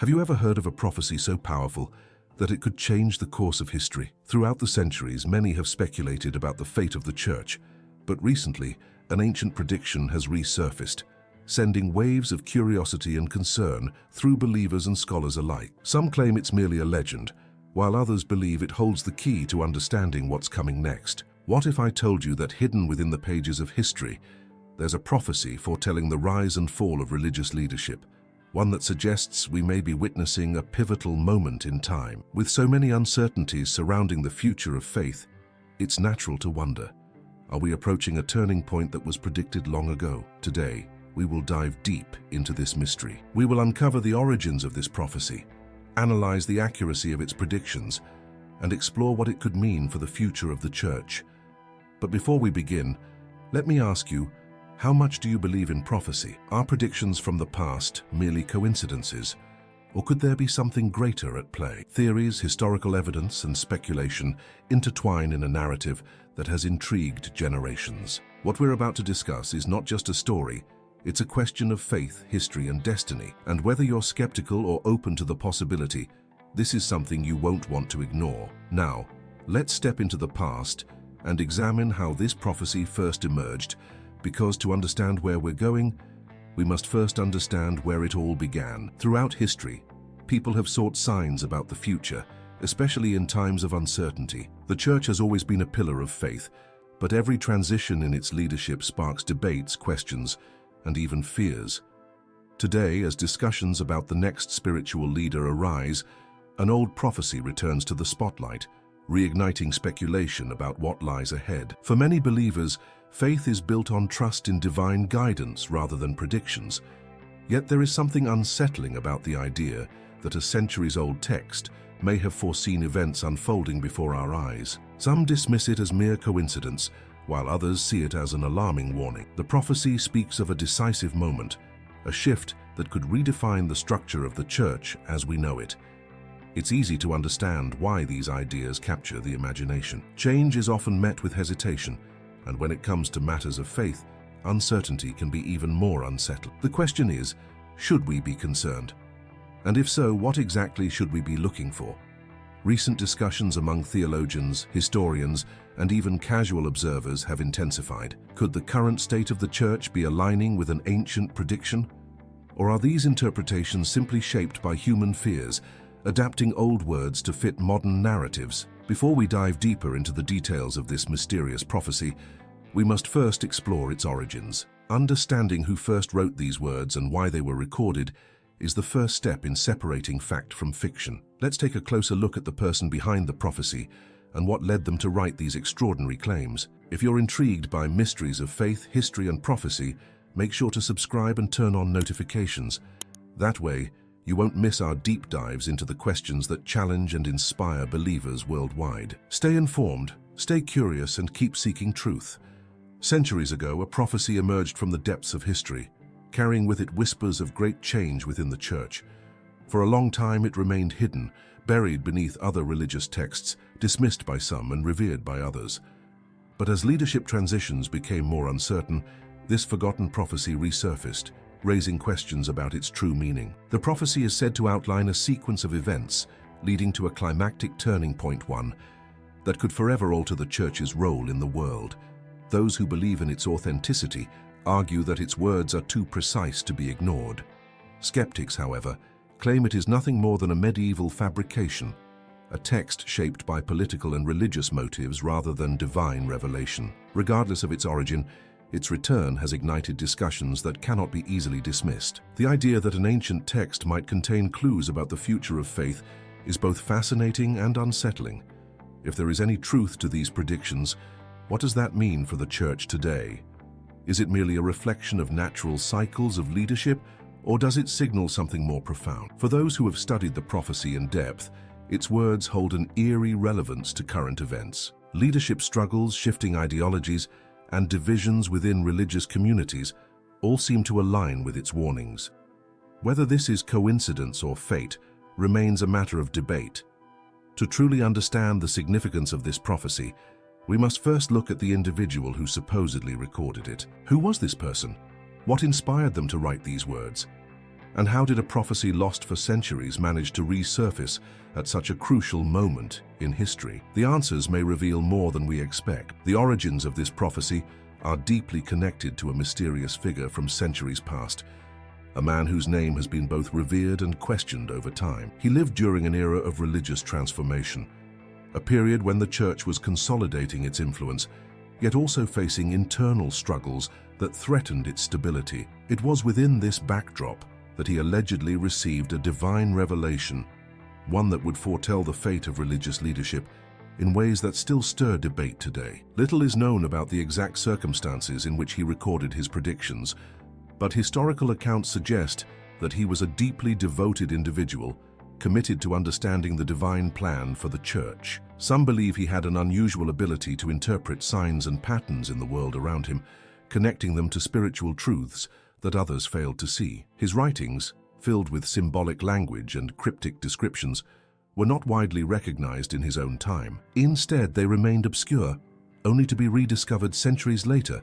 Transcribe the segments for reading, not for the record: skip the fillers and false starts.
Have you ever heard of a prophecy so powerful that it could change the course of history? Throughout the centuries, many have speculated about the fate of the church, but recently, an ancient prediction has resurfaced, sending waves of curiosity and concern through believers and scholars alike. Some claim it's merely a legend, while others believe it holds the key to understanding what's coming next. What if I told you that hidden within the pages of history, there's a prophecy foretelling the rise and fall of religious leadership, one that suggests we may be witnessing a pivotal moment in time? With so many uncertainties surrounding the future of faith, it's natural to wonder, are we approaching a turning point that was predicted long ago? Today, we will dive deep into this mystery. We will uncover the origins of this prophecy, analyze the accuracy of its predictions, and explore what it could mean for the future of the church. But before we begin, let me ask you, how much do you believe in prophecy? Are predictions from the past merely coincidences, or could there be something greater at play? Theories, historical evidence, and speculation intertwine in a narrative that has intrigued generations. What we're about to discuss is not just a story, it's a question of faith, history, and destiny. And whether you're skeptical or open to the possibility, this is something you won't want to ignore. Now, let's step into the past and examine how this prophecy first emerged, because to understand where we're going, we must first understand where it all began. Throughout history, people have sought signs about the future, especially in times of uncertainty. The church has always been a pillar of faith, but every transition in its leadership sparks debates, questions, and even fears. Today, as discussions about the next spiritual leader arise, an old prophecy returns to the spotlight, reigniting speculation about what lies ahead. For many believers, faith is built on trust in divine guidance rather than predictions. Yet there is something unsettling about the idea that a centuries-old text may have foreseen events unfolding before our eyes. Some dismiss it as mere coincidence, while others see it as an alarming warning. The prophecy speaks of a decisive moment, a shift that could redefine the structure of the church as we know it. It's easy to understand why these ideas capture the imagination. Change is often met with hesitation, and when it comes to matters of faith, uncertainty can be even more unsettling. The question is, should we be concerned? And if so, what exactly should we be looking for? Recent discussions among theologians, historians, and even casual observers have intensified. Could the current state of the church be aligning with an ancient prediction? Or are these interpretations simply shaped by human fears, adapting old words to fit modern narratives? Before we dive deeper into the details of this mysterious prophecy, we must first explore its origins. Understanding who first wrote these words and why they were recorded is the first step in separating fact from fiction. Let's take a closer look at the person behind the prophecy and what led them to write these extraordinary claims. If you're intrigued by mysteries of faith, history, and prophecy, make sure to subscribe and turn on notifications. That way, you won't miss our deep dives into the questions that challenge and inspire believers worldwide. Stay informed, stay curious, and keep seeking truth. Centuries ago, a prophecy emerged from the depths of history, carrying with it whispers of great change within the church. For a long time, it remained hidden, buried beneath other religious texts, dismissed by some and revered by others. But as leadership transitions became more uncertain, this forgotten prophecy resurfaced, raising questions about its true meaning. The prophecy is said to outline a sequence of events, leading to a climactic turning point, one that could forever alter the church's role in the world. Those who believe in its authenticity argue that its words are too precise to be ignored. Skeptics, however, claim it is nothing more than a medieval fabrication, a text shaped by political and religious motives rather than divine revelation. Regardless of its origin, its return has ignited discussions that cannot be easily dismissed. The idea that an ancient text might contain clues about the future of faith is both fascinating and unsettling. If there is any truth to these predictions, what does that mean for the church today? Is it merely a reflection of natural cycles of leadership, or does it signal something more profound? For those who have studied the prophecy in depth, its words hold an eerie relevance to current events. Leadership struggles, shifting ideologies, and divisions within religious communities all seem to align with its warnings. Whether this is coincidence or fate remains a matter of debate. To truly understand the significance of this prophecy, we must first look at the individual who supposedly recorded it. Who was this person? What inspired them to write these words? And how did a prophecy lost for centuries manage to resurface at such a crucial moment in history? The answers may reveal more than we expect. The origins of this prophecy are deeply connected to a mysterious figure from centuries past, a man whose name has been both revered and questioned over time. He lived during an era of religious transformation, a period when the church was consolidating its influence, yet also facing internal struggles that threatened its stability. It was within this backdrop that he allegedly received a divine revelation, one that would foretell the fate of religious leadership in ways that still stir debate today. Little is known about the exact circumstances in which he recorded his predictions, but historical accounts suggest that he was a deeply devoted individual, committed to understanding the divine plan for the church. Some believe he had an unusual ability to interpret signs and patterns in the world around him, connecting them to spiritual truths that others failed to see. His writings, filled with symbolic language and cryptic descriptions, were not widely recognized in his own time. Instead, they remained obscure, only to be rediscovered centuries later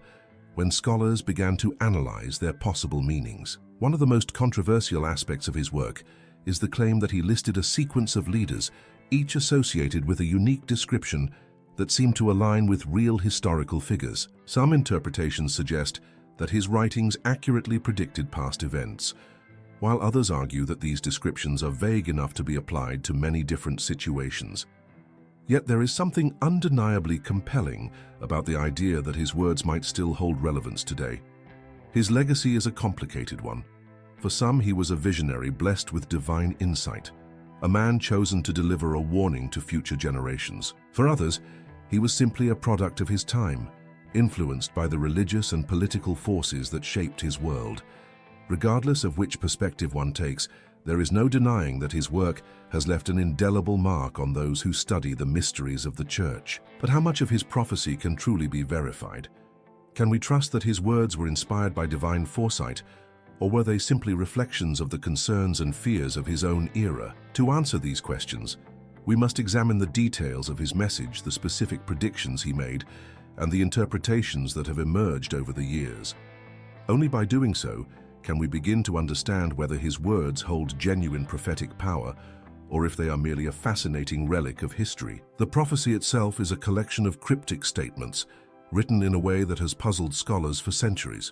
when scholars began to analyze their possible meanings. One of the most controversial aspects of his work is the claim that he listed a sequence of leaders, each associated with a unique description that seemed to align with real historical figures. Some interpretations suggest that his writings accurately predicted past events, while others argue that these descriptions are vague enough to be applied to many different situations. Yet there is something undeniably compelling about the idea that his words might still hold relevance today. His legacy is a complicated one. For some, he was a visionary blessed with divine insight, a man chosen to deliver a warning to future generations. For others, he was simply a product of his time, influenced by the religious and political forces that shaped his world. Regardless of which perspective one takes, there is no denying that his work has left an indelible mark on those who study the mysteries of the church. But how much of his prophecy can truly be verified? Can we trust that his words were inspired by divine foresight, or were they simply reflections of the concerns and fears of his own era? To answer these questions, we must examine the details of his message, the specific predictions he made, and the interpretations that have emerged over the years. Only by doing so can we begin to understand whether his words hold genuine prophetic power, or if they are merely a fascinating relic of history. The prophecy itself is a collection of cryptic statements, written in a way that has puzzled scholars for centuries.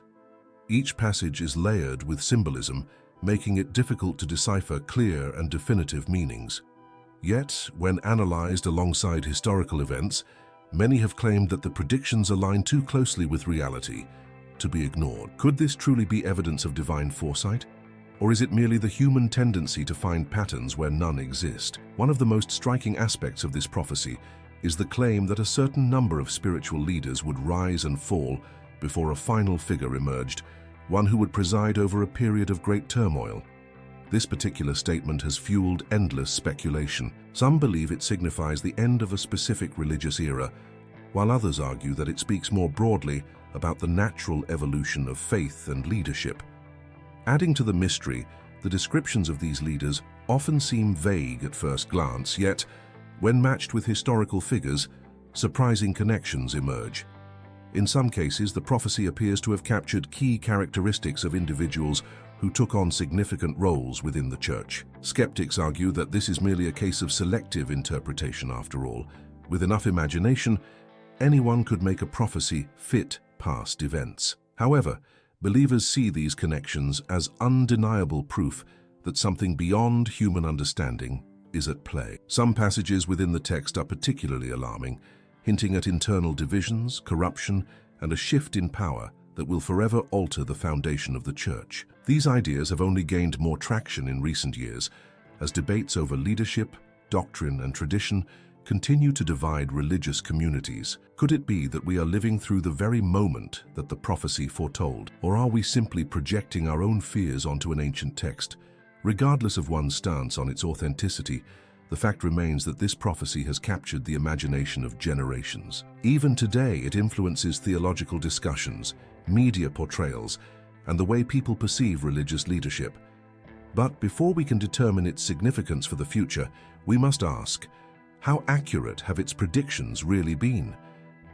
Each passage is layered with symbolism, making it difficult to decipher clear and definitive meanings. Yet, when analyzed alongside historical events, many have claimed that the predictions align too closely with reality to be ignored. Could this truly be evidence of divine foresight? Or is it merely the human tendency to find patterns where none exist? One of the most striking aspects of this prophecy is the claim that a certain number of spiritual leaders would rise and fall before a final figure emerged, one who would preside over a period of great turmoil. This particular statement has fueled endless speculation. Some believe it signifies the end of a specific religious era, while others argue that it speaks more broadly about the natural evolution of faith and leadership. Adding to the mystery, the descriptions of these leaders often seem vague at first glance, yet, when matched with historical figures, surprising connections emerge. In some cases, the prophecy appears to have captured key characteristics of individuals who took on significant roles within the church. Skeptics argue that this is merely a case of selective interpretation after all. With enough imagination, anyone could make a prophecy fit past events. However, believers see these connections as undeniable proof that something beyond human understanding is at play. Some passages within the text are particularly alarming, hinting at internal divisions, corruption, and a shift in power that will forever alter the foundation of the church. These ideas have only gained more traction in recent years as debates over leadership, doctrine, and tradition continue to divide religious communities. Could it be that we are living through the very moment that the prophecy foretold? Or are we simply projecting our own fears onto an ancient text? Regardless of one's stance on its authenticity, the fact remains that this prophecy has captured the imagination of generations. Even today, it influences theological discussions, media portrayals, and the way people perceive religious leadership. But before we can determine its significance for the future, we must ask, how accurate have its predictions really been?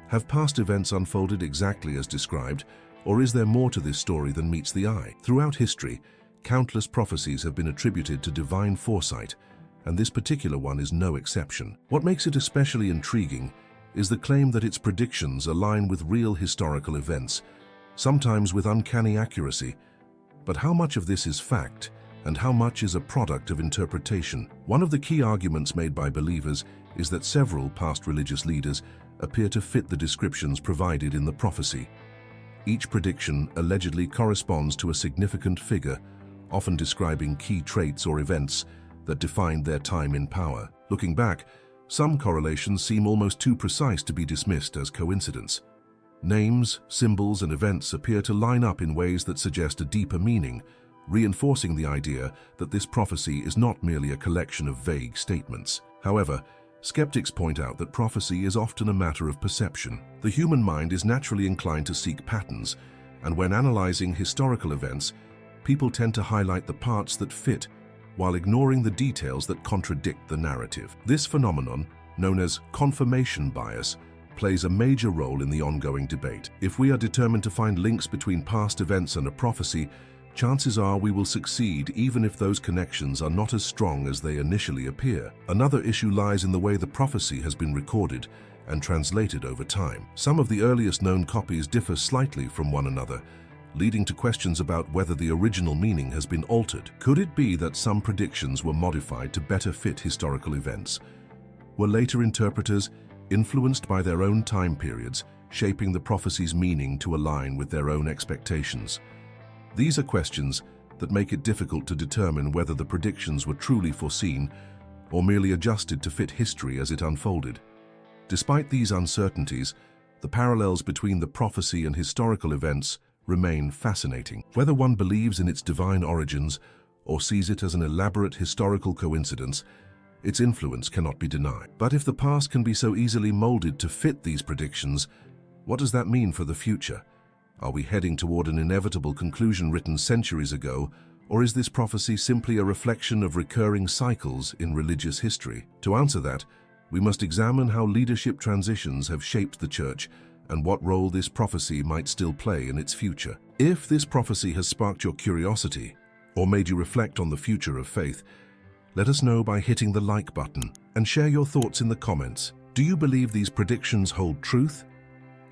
Have past events unfolded exactly as described, or is there more to this story than meets the eye? Throughout history, Countless prophecies have been attributed to divine foresight, and this particular one is no exception. What makes it especially intriguing is the claim that its predictions align with real historical events, sometimes with uncanny accuracy. But how much of this is fact, and how much is a product of interpretation? One of the key arguments made by believers is that several past religious leaders appear to fit the descriptions provided in the prophecy. Each prediction allegedly corresponds to a significant figure, often describing key traits or events that defined their time in power. Looking back, some correlations seem almost too precise to be dismissed as coincidence. Names, symbols, and events appear to line up in ways that suggest a deeper meaning, reinforcing the idea that this prophecy is not merely a collection of vague statements. However, skeptics point out that prophecy is often a matter of perception. The human mind is naturally inclined to seek patterns, and when analyzing historical events, people tend to highlight the parts that fit, while ignoring the details that contradict the narrative. This phenomenon, known as confirmation bias, plays a major role in the ongoing debate. If we are determined to find links between past events and a prophecy, chances are we will succeed even if those connections are not as strong as they initially appear. Another issue lies in the way the prophecy has been recorded and translated over time. Some of the earliest known copies differ slightly from one another, leading to questions about whether the original meaning has been altered. Could it be that some predictions were modified to better fit historical events? Were later interpreters influenced by their own time periods, shaping the prophecy's meaning to align with their own expectations? These are questions that make it difficult to determine whether the predictions were truly foreseen or merely adjusted to fit history as it unfolded. Despite these uncertainties, the parallels between the prophecy and historical events remain fascinating. Whether one believes in its divine origins or sees it as an elaborate historical coincidence, its influence cannot be denied. But if the past can be so easily molded to fit these predictions, what does that mean for the future? Are we heading toward an inevitable conclusion written centuries ago, or is this prophecy simply a reflection of recurring cycles in religious history? To answer that, we must examine how leadership transitions have shaped the Church and what role this prophecy might still play in its future. If this prophecy has sparked your curiosity or made you reflect on the future of faith, let us know by hitting the like button and share your thoughts in the comments. Do you believe these predictions hold truth,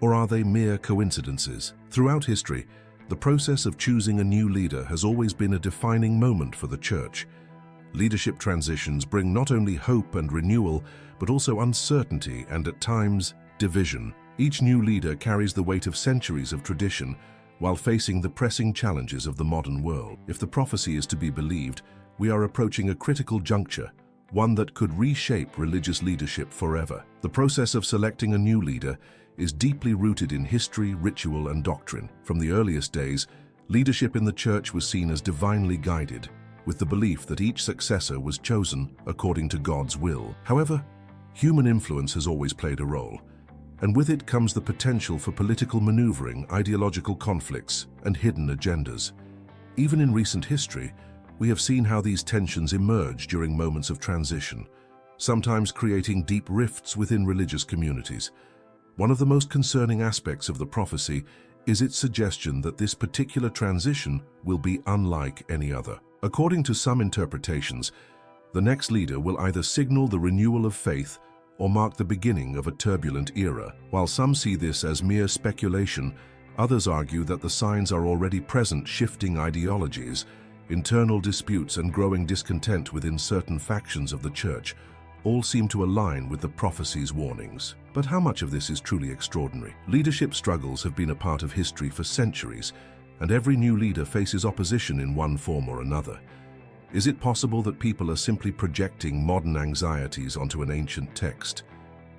or are they mere coincidences? Throughout history, the process of choosing a new leader has always been a defining moment for the Church. Leadership transitions bring not only hope and renewal, but also uncertainty and, at times, division. Each new leader carries the weight of centuries of tradition while facing the pressing challenges of the modern world. If the prophecy is to be believed, we are approaching a critical juncture, one that could reshape religious leadership forever. The process of selecting a new leader is deeply rooted in history, ritual, and doctrine. From the earliest days, leadership in the Church was seen as divinely guided, with the belief that each successor was chosen according to God's will. However, human influence has always played a role, and with it comes the potential for political maneuvering, ideological conflicts, and hidden agendas. Even in recent history, we have seen how these tensions emerge during moments of transition, sometimes creating deep rifts within religious communities. One of the most concerning aspects of the prophecy is its suggestion that this particular transition will be unlike any other. According to some interpretations, the next leader will either signal the renewal of faith or mark the beginning of a turbulent era. While some see this as mere speculation, others argue that the signs are already present: shifting ideologies, internal disputes, and growing discontent within certain factions of the Church all seem to align with the prophecy's warnings. But how much of this is truly extraordinary? Leadership struggles have been a part of history for centuries, and every new leader faces opposition in one form or another. Is it possible that people are simply projecting modern anxieties onto an ancient text?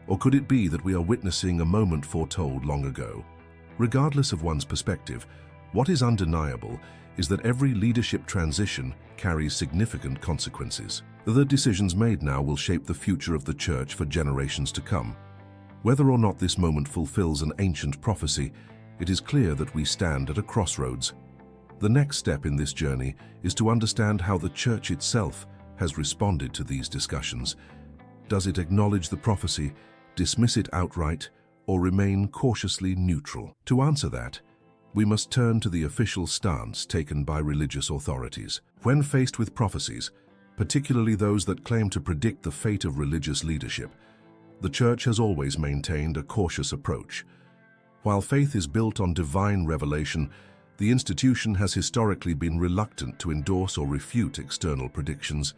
Or could it be that we are witnessing a moment foretold long ago? Regardless of one's perspective, what is undeniable is that every leadership transition carries significant consequences. The decisions made now will shape the future of the Church for generations to come. Whether or not this moment fulfills an ancient prophecy, it is clear that we stand at a crossroads. The next step in this journey is to understand how the Church itself has responded to these discussions. Does it acknowledge the prophecy, dismiss it outright, or remain cautiously neutral? To answer that, we must turn to the official stance taken by religious authorities. When faced with prophecies, particularly those that claim to predict the fate of religious leadership, the Church has always maintained a cautious approach. While faith is built on divine revelation, the institution has historically been reluctant to endorse or refute external predictions,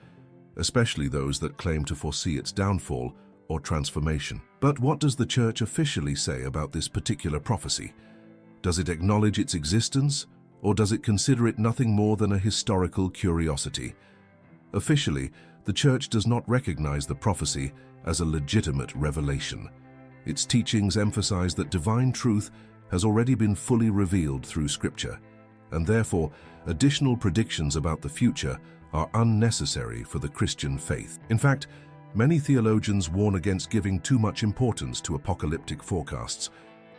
especially those that claim to foresee its downfall or transformation. But what does the Church officially say about this particular prophecy? Does it acknowledge its existence, or does it consider it nothing more than a historical curiosity? Officially, the Church does not recognize the prophecy as a legitimate revelation. Its teachings emphasize that divine truth has already been fully revealed through Scripture, and therefore additional predictions about the future are unnecessary for the Christian faith. In fact, many theologians warn against giving too much importance to apocalyptic forecasts,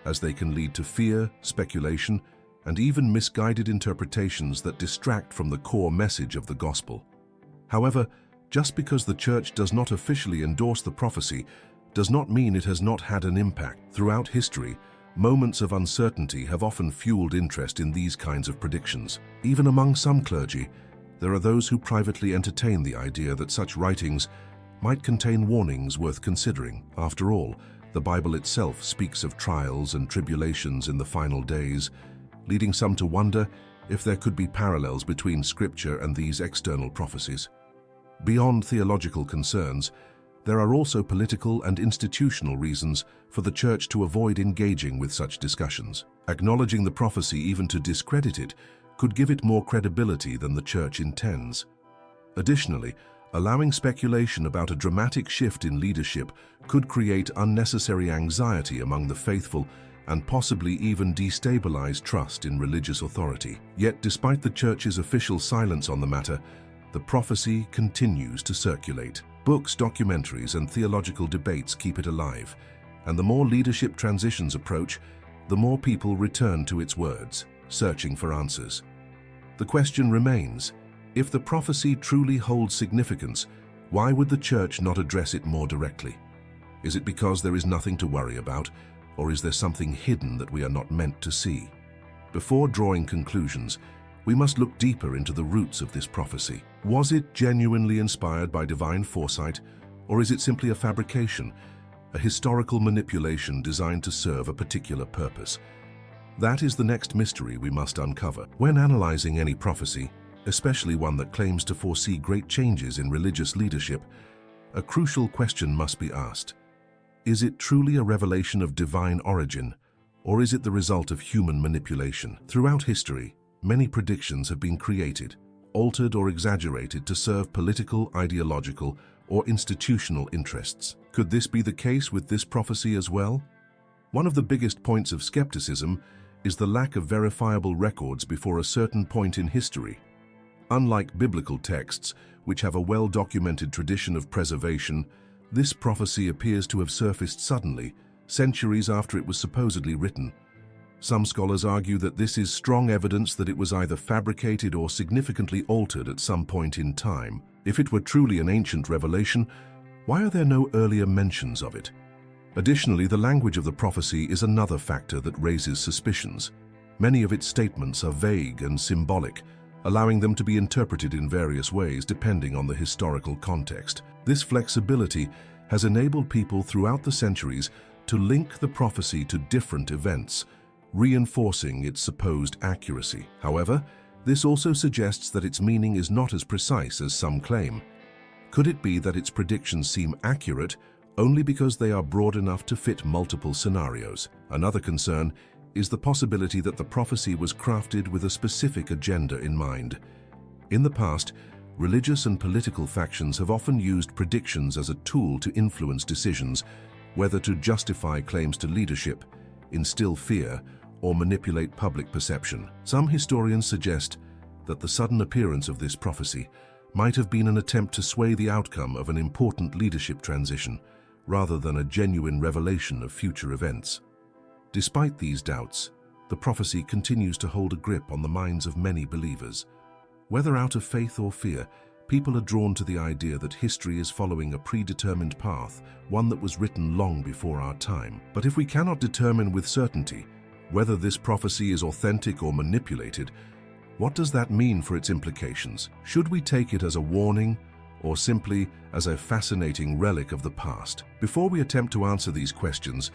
as they can lead to fear, speculation, and even misguided interpretations that distract from the core message of the gospel. However, just because the Church does not officially endorse the prophecy does not mean it has not had an impact. Throughout history, moments of uncertainty have often fueled interest in these kinds of predictions. Even among some clergy, there are those who privately entertain the idea that such writings might contain warnings worth considering. After all, the Bible itself speaks of trials and tribulations in the final days, leading some to wonder if there could be parallels between Scripture and these external prophecies. Beyond theological concerns, there are also political and institutional reasons for the Church to avoid engaging with such discussions. Acknowledging the prophecy, even to discredit it, could give it more credibility than the Church intends. Additionally, allowing speculation about a dramatic shift in leadership could create unnecessary anxiety among the faithful and possibly even destabilize trust in religious authority. Yet, despite the Church's official silence on the matter, the prophecy continues to circulate. Books, documentaries, and theological debates keep it alive, and the more leadership transitions approach, the more people return to its words, searching for answers. The question remains, if the prophecy truly holds significance, why would the Church not address it more directly? Is it because there is nothing to worry about, or is there something hidden that we are not meant to see? Before drawing conclusions, we must look deeper into the roots of this prophecy. Was it genuinely inspired by divine foresight, or is it simply a fabrication, a historical manipulation designed to serve a particular purpose? That is the next mystery we must uncover. When analyzing any prophecy, especially one that claims to foresee great changes in religious leadership, a crucial question must be asked. Is it truly a revelation of divine origin, or is it the result of human manipulation? Throughout history, many predictions have been created, altered or exaggerated to serve political, ideological, or institutional interests. Could this be the case with this prophecy as well? One of the biggest points of skepticism is the lack of verifiable records before a certain point in history. Unlike biblical texts, which have a well-documented tradition of preservation, this prophecy appears to have surfaced suddenly, centuries after it was supposedly written. Some scholars argue that this is strong evidence that it was either fabricated or significantly altered at some point in time. If it were truly an ancient revelation, why are there no earlier mentions of it? Additionally, the language of the prophecy is another factor that raises suspicions. Many of its statements are vague and symbolic, allowing them to be interpreted in various ways depending on the historical context. This flexibility has enabled people throughout the centuries to link the prophecy to different events, reinforcing its supposed accuracy. However, this also suggests that its meaning is not as precise as some claim. Could it be that its predictions seem accurate only because they are broad enough to fit multiple scenarios? Another concern is the possibility that the prophecy was crafted with a specific agenda in mind. In the past, religious and political factions have often used predictions as a tool to influence decisions, whether to justify claims to leadership, instill fear, or manipulate public perception. Some historians suggest that the sudden appearance of this prophecy might have been an attempt to sway the outcome of an important leadership transition, rather than a genuine revelation of future events. Despite these doubts, the prophecy continues to hold a grip on the minds of many believers. Whether out of faith or fear, people are drawn to the idea that history is following a predetermined path, one that was written long before our time. But if we cannot determine with certainty Whether this prophecy is authentic or manipulated, what does that mean for its implications? Should we take it as a warning or simply as a fascinating relic of the past? Before we attempt to answer these questions,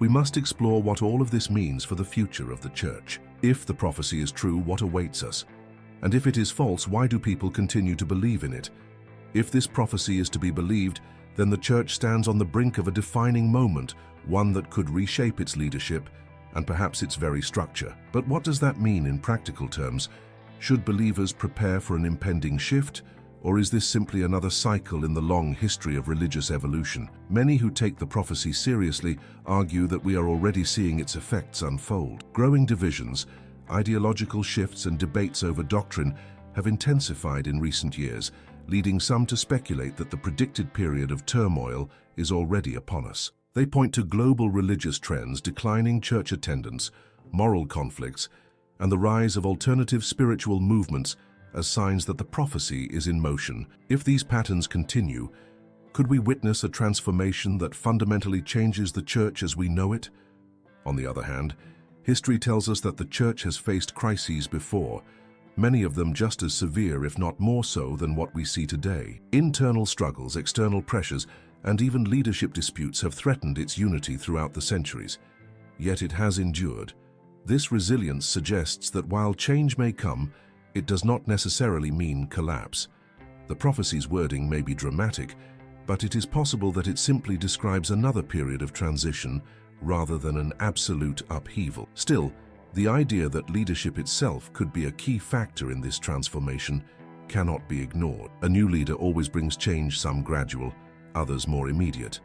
we must explore what all of this means for the future of the Church. If the prophecy is true, what awaits us? And if it is false, why do people continue to believe in it? If this prophecy is to be believed, then the Church stands on the brink of a defining moment, one that could reshape its leadership and perhaps its very structure. But what does that mean in practical terms? Should believers prepare for an impending shift, or is this simply another cycle in the long history of religious evolution? Many who take the prophecy seriously argue that we are already seeing its effects unfold. Growing divisions, ideological shifts, and debates over doctrine have intensified in recent years, leading some to speculate that the predicted period of turmoil is already upon us. They point to global religious trends, declining church attendance, moral conflicts, and the rise of alternative spiritual movements as signs that the prophecy is in motion. If these patterns continue, could we witness a transformation that fundamentally changes the Church as we know it? On the other hand, history tells us that the Church has faced crises before, many of them just as severe, if not more so, than what we see today. Internal struggles, external pressures, and even leadership disputes have threatened its unity throughout the centuries. Yet it has endured. This resilience suggests that while change may come, it does not necessarily mean collapse. The prophecy's wording may be dramatic, but it is possible that it simply describes another period of transition rather than an absolute upheaval. Still, the idea that leadership itself could be a key factor in this transformation cannot be ignored. A new leader always brings change, some gradual, others more immediate.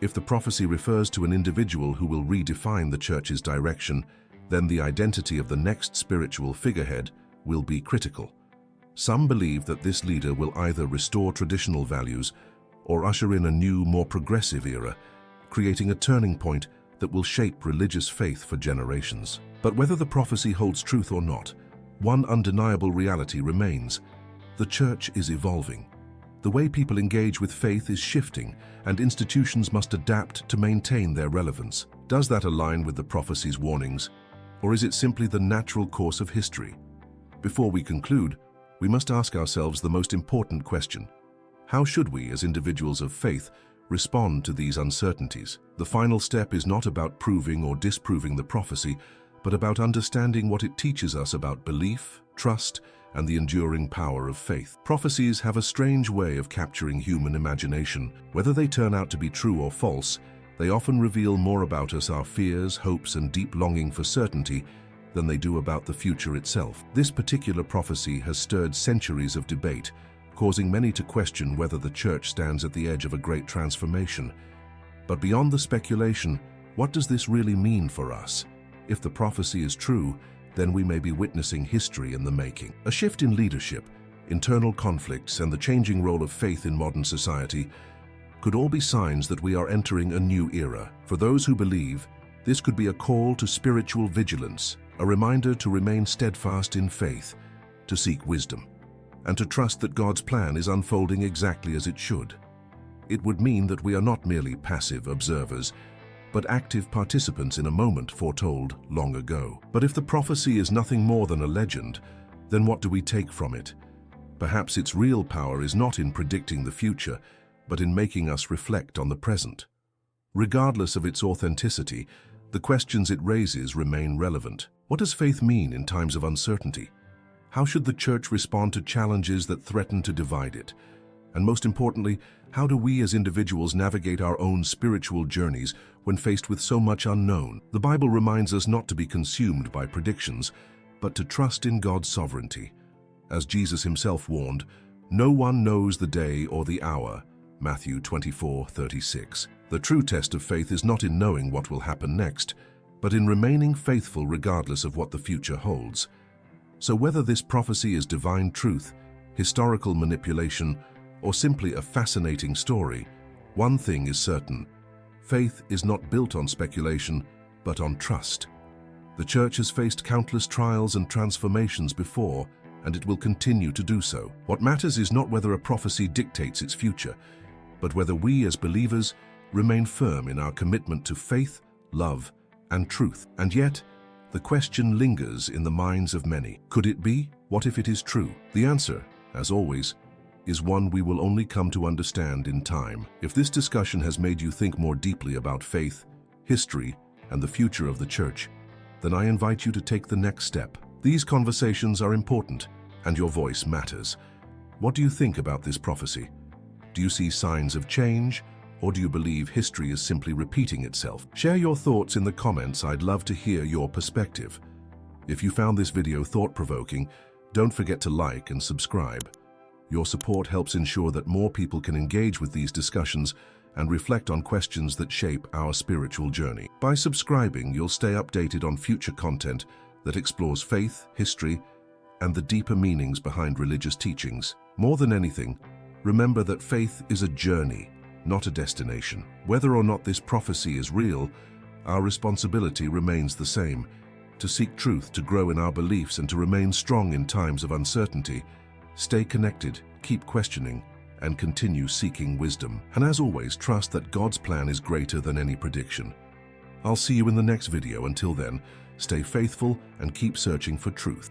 If the prophecy refers to an individual who will redefine the Church's direction, then the identity of the next spiritual figurehead will be critical. Some believe that this leader will either restore traditional values or usher in a new, more progressive era, creating a turning point that will shape religious faith for generations. But whether the prophecy holds truth or not, one undeniable reality remains: the Church is evolving. The way people engage with faith is shifting, and institutions must adapt to maintain their relevance. Does that align with the prophecy's warnings, or is it simply the natural course of history? Before we conclude, we must ask ourselves the most important question: how should we, as individuals of faith, respond to these uncertainties? The final step is not about proving or disproving the prophecy, but about understanding what it teaches us about belief, trust, and the enduring power of faith. Prophecies have a strange way of capturing human imagination. Whether they turn out to be true or false, they often reveal more about us, our fears, hopes, and deep longing for certainty, than they do about the future itself. This particular prophecy has stirred centuries of debate, causing many to question whether the Church stands at the edge of a great transformation. But beyond the speculation, what does this really mean for us? If the prophecy is true, then we may be witnessing history in the making. A shift in leadership, internal conflicts, and the changing role of faith in modern society could all be signs that we are entering a new era. For those who believe, this could be a call to spiritual vigilance, a reminder to remain steadfast in faith, to seek wisdom, and to trust that God's plan is unfolding exactly as it should. It would mean that we are not merely passive observers, but active participants in a moment foretold long ago. But if the prophecy is nothing more than a legend, then what do we take from it? Perhaps its real power is not in predicting the future, but in making us reflect on the present. Regardless of its authenticity, the questions it raises remain relevant. What does faith mean in times of uncertainty? How should the Church respond to challenges that threaten to divide it? And most importantly, how do we as individuals navigate our own spiritual journeys when faced with so much unknown? The Bible reminds us not to be consumed by predictions, but to trust in God's sovereignty. As Jesus himself warned, "No one knows the day or the hour," Matthew 24:36. The true test of faith is not in knowing what will happen next, but in remaining faithful regardless of what the future holds. So whether this prophecy is divine truth, historical manipulation, or simply a fascinating story, one thing is certain: faith is not built on speculation, but on trust. The Church has faced countless trials and transformations before, and it will continue to do so. What matters is not whether a prophecy dictates its future, but whether we as believers remain firm in our commitment to faith, love, and truth. And yet, The question lingers in the minds of many. Could it be? What if it is true? The answer, as always, is one we will only come to understand in time. If this discussion has made you think more deeply about faith, history, and the future of the Church, then I invite you to take the next step. These conversations are important, and your voice matters. What do you think about this prophecy? Do you see signs of change, or do you believe history is simply repeating itself? Share your thoughts in the comments. I'd love to hear your perspective. If you found this video thought-provoking, don't forget to like and subscribe. Your support helps ensure that more people can engage with these discussions and reflect on questions that shape our spiritual journey. By subscribing, you'll stay updated on future content that explores faith, history, and the deeper meanings behind religious teachings. More than anything, remember that faith is a journey, not a destination. Whether or not this prophecy is real, our responsibility remains the same: to seek truth, to grow in our beliefs, and to remain strong in times of uncertainty. Stay connected, keep questioning, and continue seeking wisdom. And as always, trust that God's plan is greater than any prediction. I'll see you in the next video. Until then, stay faithful and keep searching for truth.